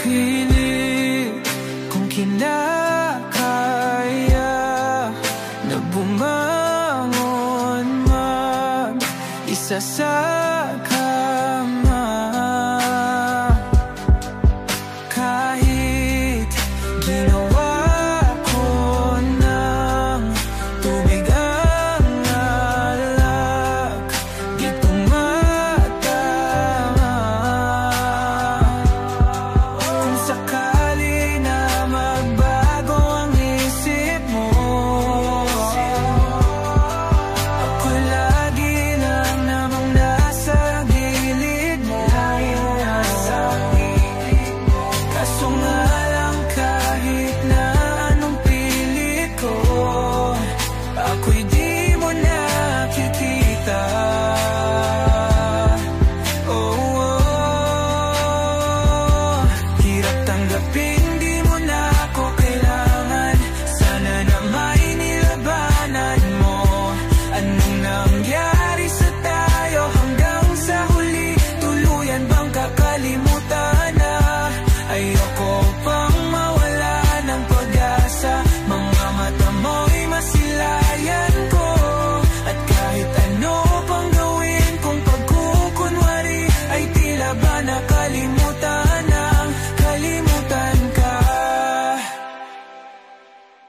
Pilit kung kinakaya na bumangon mag-isa sa kama. Kahit ginawa ko ng tubig ang alak, di tumatama. Kung sakali na magbago ang isip mo, ako lagi lang namang nasa gilid mo. Kaso nga lang kahit na anong pilit ko, ako'y di mo nakikita. Hirap tanggapin, di mo na ako kailangan. Sana na may nilabanan mo. Anong nangyari sa tayo hanggang sa huli? Tuluyan bang kakalimutan na? Ayoko pang mawala ng pag-asa. Mga mata mo'y masilayan ko. At kahit ano pang gawin kung pagkukunwari, ay tila ba nakalimutan ng kalimutan ka.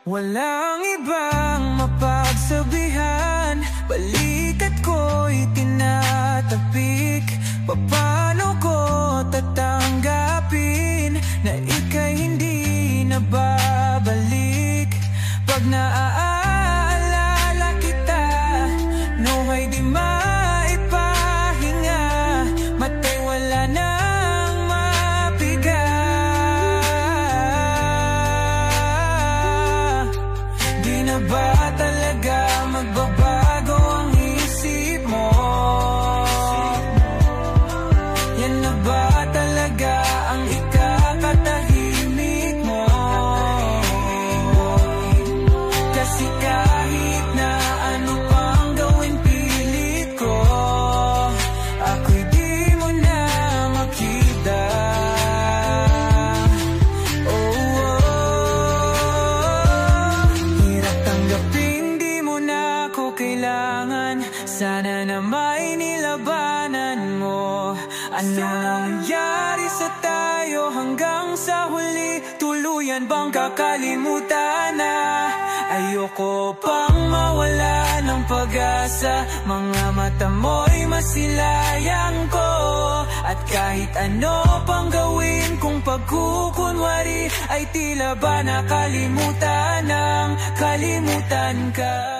Walang ibang mapagsabihan, balikat ko'y tinatapik. Paano ko tatanggapin na ika'y hindi na babalik? Pag naaalala kita, nawa'y di maipahinga. Mata'y wala nang mapiga. Di na ba talaga magbabago ang isip mo? Yan na ba talaga ang ikakatahimik mo? Kasi kahit na ano pang gawin pilit ko, ako'y di mo na makita. Hirap tanggapin, di mo na ako kailangan. Sana na may nilabanan mo. Ano nangyari sa tayo hanggang sa huli? Tuluyan bang kakalimutan na? Ayoko pang mawala ng pag-asa. Mga mata mo'y masilayan ko. At kahit ano pang gawin kung pagkukunwari, ay tila ba nakalimutan ng kalimutan ka.